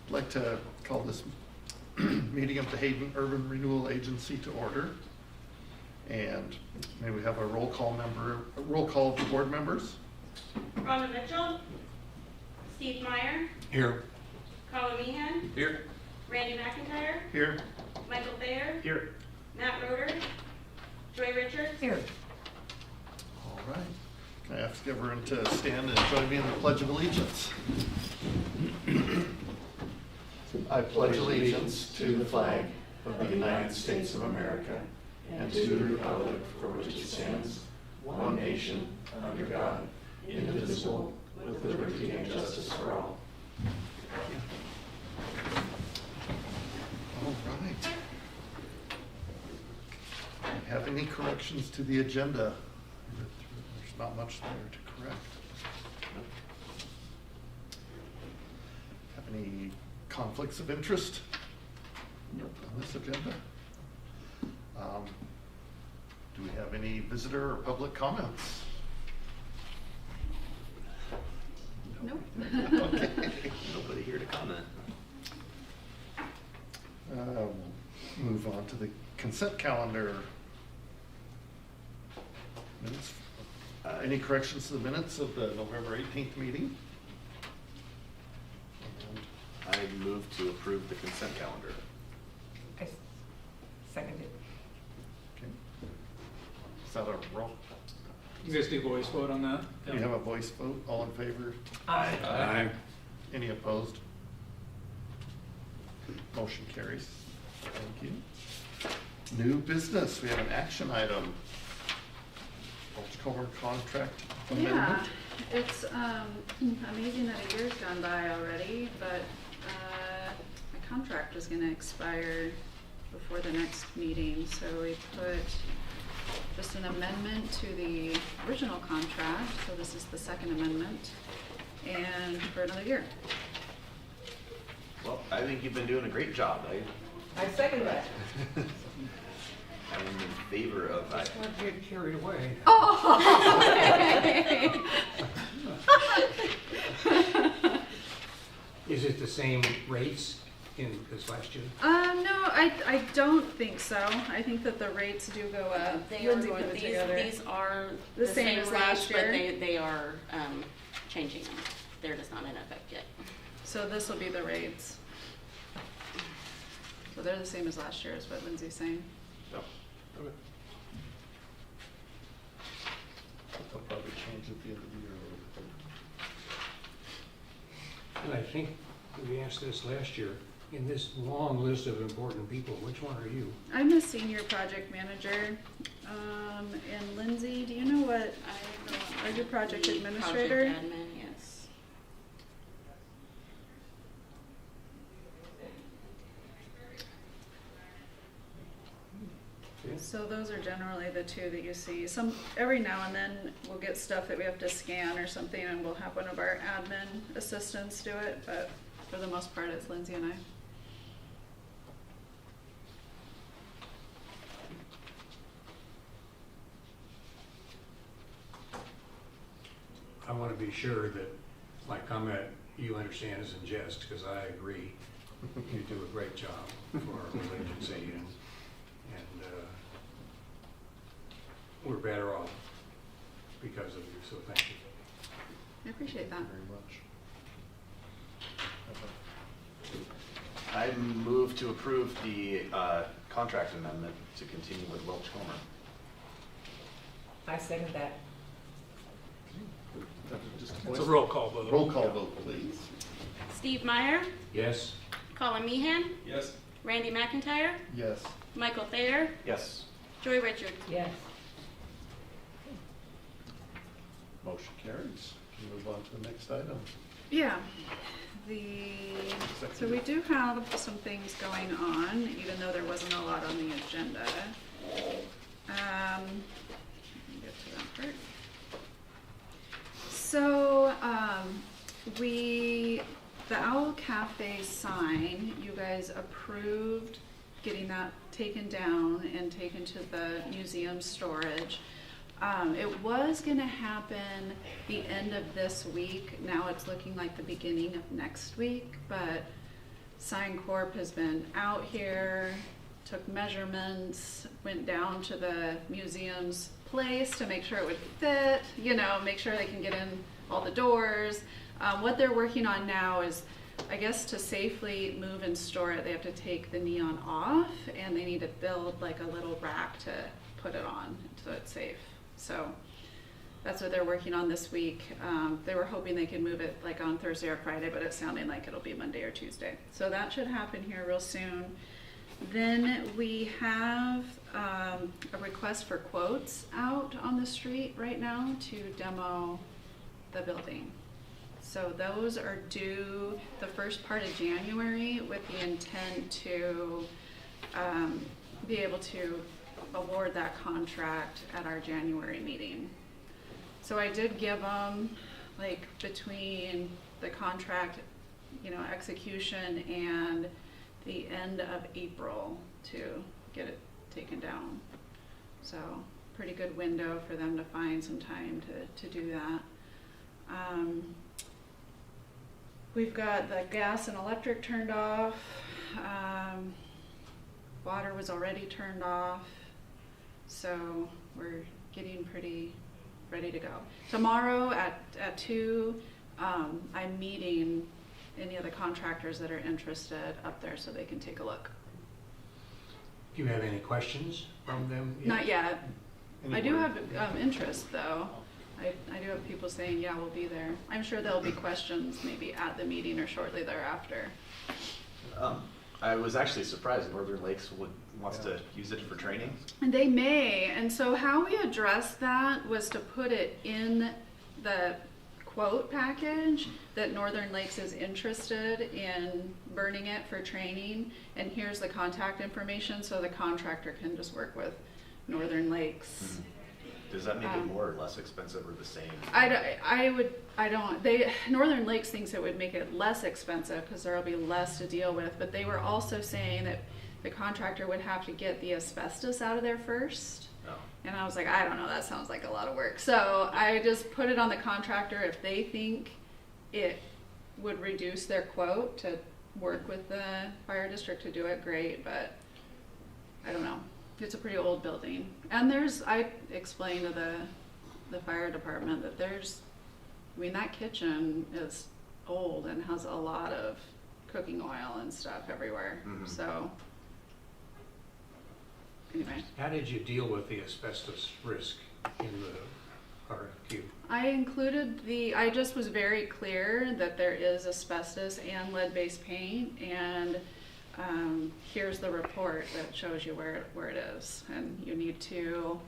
I'd like to call this meeting of the Hayden Urban Renewal Agency to order. And may we have a roll call of the board members? Rhonda Mitchell, Steve Meyer, Here. Colin Meehan, Here. Randy McIntyre, Here. Michael Thayer, Here. Matt Roeder, Joy Richards. Here. All right. Can I ask everyone to stand and join me in the Pledge of Allegiance? I pledge allegiance to the flag of the United States of America and to the republic for which it stands, one nation, under God, indivisible, with liberty and justice for all. All right. Do you have any corrections to the agenda? There's not much there to correct. Have any conflicts of interest? Nope. On this agenda? Do we have any visitor or public comments? Nope. Okay. Nobody here to comment. Move on to the consent calendar. Minutes. Any corrections to the minutes of the November 18th meeting? I move to approve the consent calendar. I second it. Okay. Is that a roll? You guys do voice vote on that? Do you have a voice vote? All in favor? Aye. Any opposed? Motion carries. Thank you. New business, we have an action item. Welch contract Yeah, amendment. it's amazing that a year's gone by already, but my contract was gonna expire before the next meeting, so we put just an amendment to the original contract, so this is the second amendment, and for another year. Well, I think you've been doing a great job. I second that. I'm in favor of that. Don't get carried away. Oh! Is it the same rates as last year? No, I don't think so. I think that the rates do go up. They are Lindsay going, put it these together. are The the same same as rates, last but year? they are changing them. They're just not in effect yet. So this will be the rates. So they're the same as last year, is what Lindsay's saying. No. Okay. They'll probably change at the end of the year a little bit. And I think we asked this last year, in this long list of important people, which one are you? I'm the senior project manager. And Lindsay, do you know what, are you project The administrator? Project admin, yes. So those are generally the two that you see. Every now and then we'll get stuff that we have to scan or something and we'll have one of our admin assistants do it, but for the most part it's Lindsay and I. I want to be sure that my comment you understand is in jest, because I agree. You do a great job for our little agency, and we're better off because of you, so thank you. I appreciate that. Very much. I move to approve the contract amendment to continue with Welch. I second that. Just It's a voice- roll call vote. Roll call vote, please. Steve Meyer, Yes? Colin Meehan, Yes. Randy McIntyre, Yes. Michael Thayer, Yes. Joy Richards. Yes. Motion carries. Can we move on to the next item? Yeah, so we do have some things going on, even though there wasn't a lot on the agenda. Let me get to that part. So, the Owl Cafe sign, you guys approved getting that taken down and taken to the museum storage. It was gonna happen the end of this week. Now it's looking like the beginning of next week, but Sign Corp has been out here, took measurements, went down to the museum's place to make sure it would fit, you know, make sure they can get in all the doors. What they're working on now is, I guess, to safely move and store it, they have to take the neon off, and they need to build like a little rack to put it on so it's safe. So that's what they're working on this week. They were hoping they could move it like on Thursday or Friday, but it's sounding like it'll be Monday or Tuesday. So that should happen here real soon. Then we have a request for quotes out on the street right now to demo the building. So those are due the first part of January with the intent to be able to award that contract at our January meeting. So I did give them, like, between the contract, you know, execution and the end of April to get it taken down. So pretty good window for them to find some time to do that. We've got the gas and electric turned off. Water was already turned off. So we're getting pretty ready to go. Tomorrow at 2, I'm meeting any of the contractors that are interested up there so they can take a look. Do you have any questions from them? Not yet. Any I do word? have interest though. I do have people saying, yeah, we'll be there. I'm sure there'll be questions maybe at the meeting or shortly thereafter. I was actually surprised Northern Lakes wants to use it for training. And they may, and so how we addressed that was to put it in the quote package that Northern Lakes is interested in burning it for training, and here's the contact information so the contractor can just work with Northern Lakes. Does that make it more or less expensive or the same? Northern Lakes thinks it would make it less expensive because there'll be less to deal with, but they were also saying that the contractor would have to get the asbestos out of there first. No. And I was like, I don't know, that sounds like a lot of work. So I just put it on the contractor. If they think it would reduce their quote to work with the fire district to do it, great, but I don't know. It's a pretty old building. And I explained to the fire department that that kitchen is old and has a lot of cooking oil and stuff everywhere. Mm-hmm. So, anyway. How did you deal with the asbestos risk in the RFQ? I just was very clear that there is asbestos and lead-based paint, and here's the report that shows you where it is, and you need to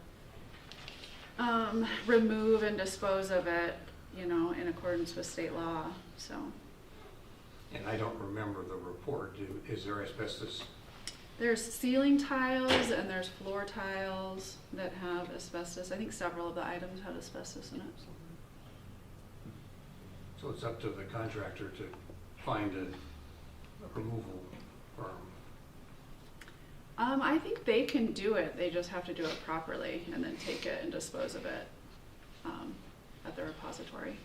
remove and dispose of it, you know, in accordance with state law. So. And I don't remember the report. Is there asbestos? There's ceiling tiles and there's floor tiles that have asbestos. I think several of the items had asbestos in it. So it's up to the contractor to find a removal firm. I think they can do it. They just have to do it properly and then take it and dispose of it at the repository.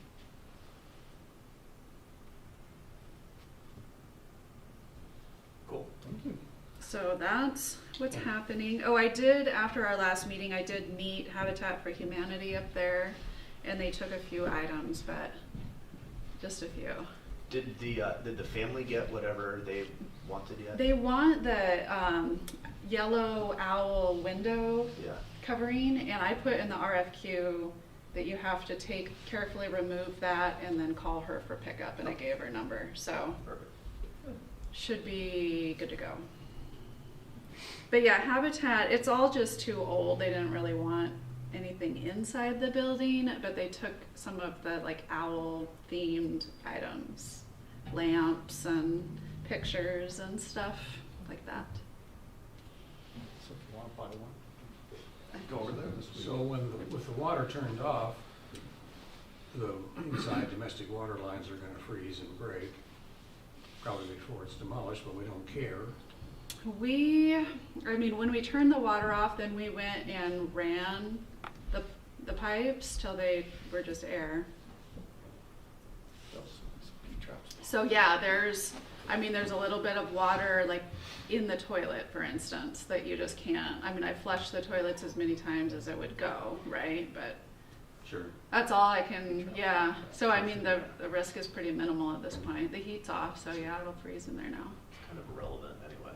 Cool. Thank you. So that's what's happening. Oh, after our last meeting, I did meet Habitat for Humanity up there, and they took a few items, but just a few. Did the family get whatever they wanted yet? They want the yellow owl window Yeah. covering, and I put in the RFQ that you have to carefully remove that and then call her for pickup, and I gave her a number, so Perfect. should be good to go. But yeah, Habitat, it's all just too old. They didn't really want anything inside the building, but they took some of the like owl themed items, lamps and pictures and stuff like that. So if you want to buy one, Go over there this week. So with the water turned off, the inside domestic water lines are gonna freeze and break, probably before it's demolished, but we don't care. When we turned the water off, then we went and ran the pipes till they were just air. those speed traps. So yeah, there's a little bit of water like in the toilet, for instance, that you just can't. I mean, I flushed the toilets as many times as it would go, right? But Sure. that's all I can, yeah. So I mean, the risk is pretty minimal at this point. The heat's off, so yeah, it'll freeze in there now. It's kind of irrelevant anyway.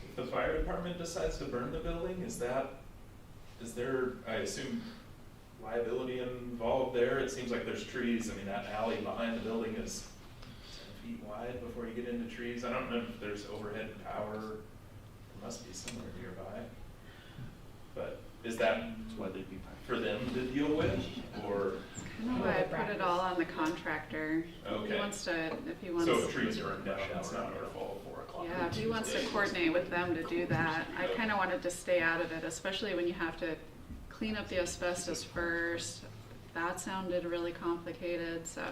If the fire department decides to burn the building, is there, I assume, liability involved there? It seems like there's trees. I mean, that alley behind the building is 10 feet wide before you get into trees. I don't know if there's overhead power. There must be somewhere nearby. But is that That's why they'd be. for them to deal with, or? I don't know why I put it all on the contractor. If Okay. he wants to, if he wants. So if trees are down, it's not our fault. 4 o'clock. Yeah, if he wants to coordinate with them to do that. I kind of wanted to stay out of it, especially when you have to clean up the asbestos first. That sounded really complicated, so.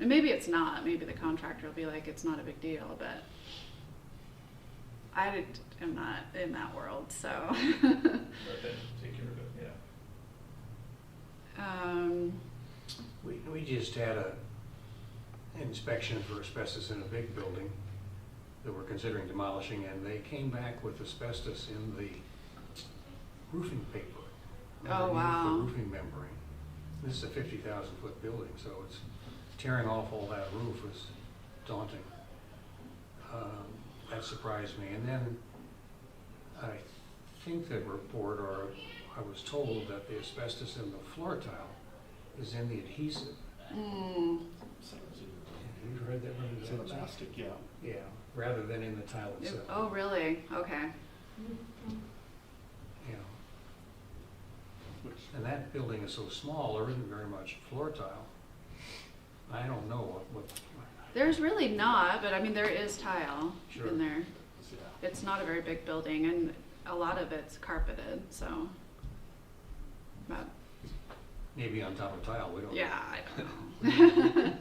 And maybe it's not. Maybe the contractor will be like, it's not a big deal, but I am not in that world, so. But then take care of it, yeah. We just had a inspection for asbestos in a big building that we're considering demolishing, and they came back with asbestos in the roofing paper. Oh, underneath wow. The roofing membrane. This is a 50,000-foot building, so it's tearing off all that roof is daunting. That surprised me. And then I think the report, or I was told that the asbestos in the floor tile is in the adhesive. Mm, Have you heard that one? It's in the plastic, yeah. Yeah, rather than in the tile itself. oh, really? Okay. You know, Which, and that building is so small, there isn't very much floor tile. I don't know what There's really not, but I mean, there is tile Sure. in there. yeah. It's not a very big building, and a lot of it's carpeted, so. But, maybe on top of tile, we don't know. yeah, I don't know.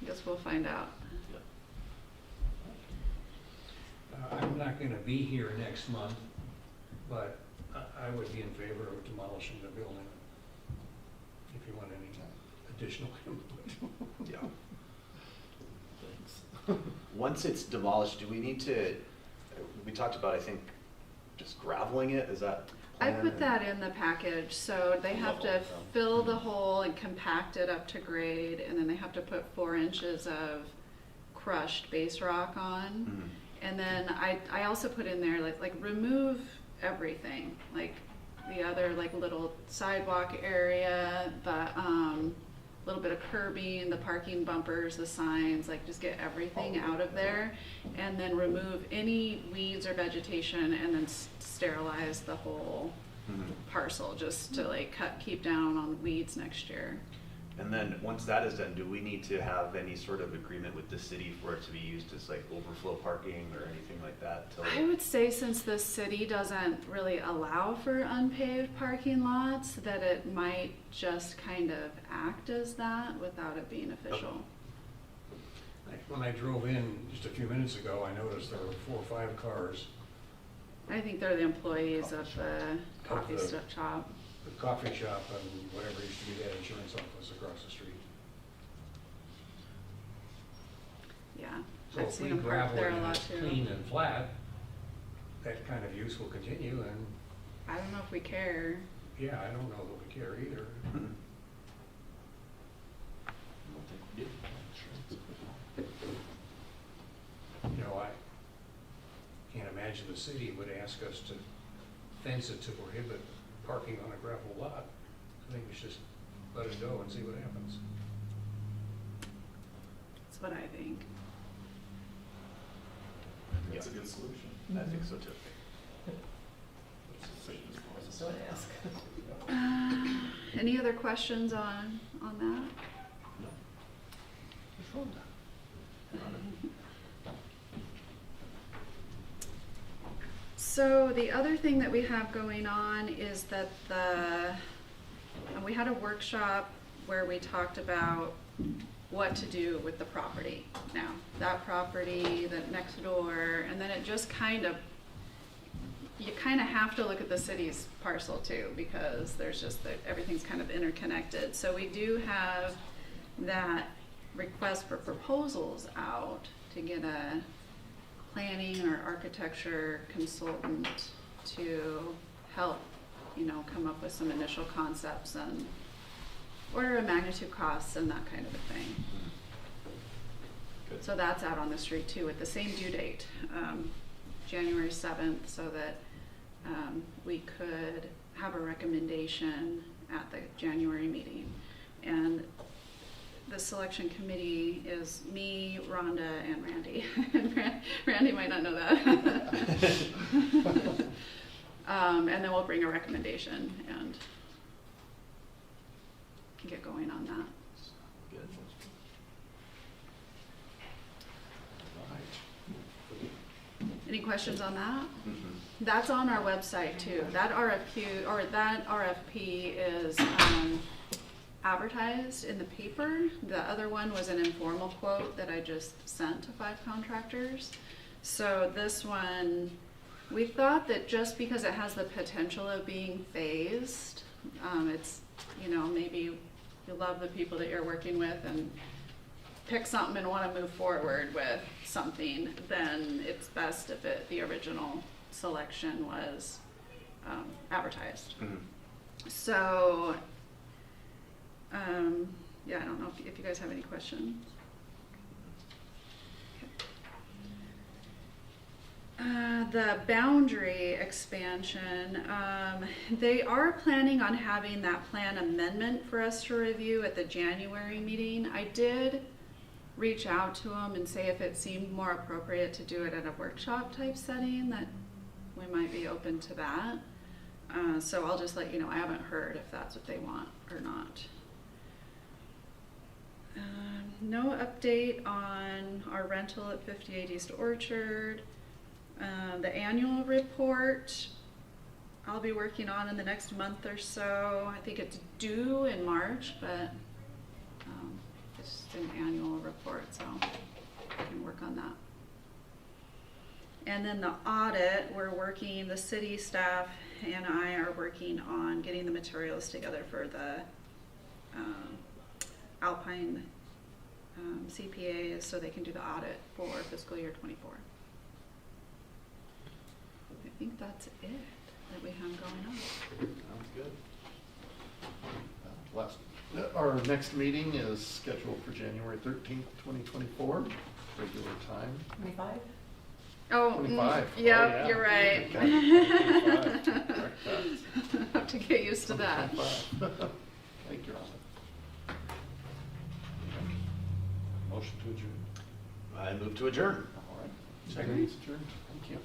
Guess we'll find out. I'm not gonna be here next month, but I would be in favor of demolishing the building if you want any additional input. Yeah. Once it's demolished, do we need to, we talked about, I think, just graveling it, is that? I plan? put that in the package, so they have to fill the hole and compact it up to grade, and then they have to put 4 inches of crushed base rock on. Mhm. And then I also put in there like remove everything, like the other like little sidewalk area, the little bit of curbing, the parking bumpers, the signs, like just get everything out of there, and then remove any weeds or vegetation, and then sterilize the whole Mhm. parcel just to like keep down on weeds next year. And then, once that is done, do we need to have any sort of agreement with the city for it to be used as like overflow parking or anything like that? Till I would say since the city doesn't really allow for unpaved parking lots, that it might just kind of act as that without it being official. When I drove in just a few minutes ago, I noticed there were 4 or 5 cars. I think they're the employees of the coffee Of the- shop. The coffee shop and whatever used to be that insurance office across the street. Yeah, So I've if seen we them park gravel there it a and lot it's too. clean and flat, that kind of use will continue, and I don't know if we care. yeah, I don't know that we care either. Mhm. You know, I can't imagine the city would ask us to fence it to prohibit parking on a gravel lot. I think we should just let it go and see what happens. That's what I think. That's a good solution. I think so too. Don't ask. Any other questions on that? So the other thing that we have going on is that we had a workshop where we talked about what to do with the property now. That property, that next door, and then it just you kind of have to look at the city's parcel too, because there's just that everything's kind of interconnected. So we do have that request for proposals out to get a planning or architecture consultant to help, come up with some initial concepts and order of magnitude costs and that kind of a thing. Good. So that's out on the street too, with the same due date, January 7th, so that we could have a recommendation at the January meeting. And the selection committee is me, Rhonda, and Randy. And Randy might not know that. And then we'll bring a recommendation and get going on that. Good. Any questions on that? Mhm. That's on our website too. That RFP is advertised in the paper. The other one was an informal quote that I just sent to 5 contractors. So this one, we thought that just because it has the potential of being phased, it's, maybe you love the people that you're working with and pick something and want to move forward with something, then it's best if the original selection was advertised. Mhm. So, yeah, I don't know if you guys have any questions. The boundary expansion, they are planning on having that plan amendment for us to review at the January meeting. I did reach out to them and say if it seemed more appropriate to do it at a workshop type setting, that we might be open to that. So I'll just let you know, I haven't heard if that's what they want or not. No update on our rental at 58 East Orchard. The annual report I'll be working on in the next month or so. I think it's due in March, but it's just an annual report, so I can work on that. And then the audit, the city staff and I are working on getting the materials together for the Alpine CPAs so they can do the audit for fiscal year 24. I think that's it that we have going on. Sounds good. Our next meeting is scheduled for January 13th, 2024, regular time. 25? Oh, 25. Yeah, you're right. Okay. Correct that. Have to get used to that. 25. Thank you, Rhonda. Motion to adjourn. I move to adjourn. All right. Second. Adjourned. Thank you.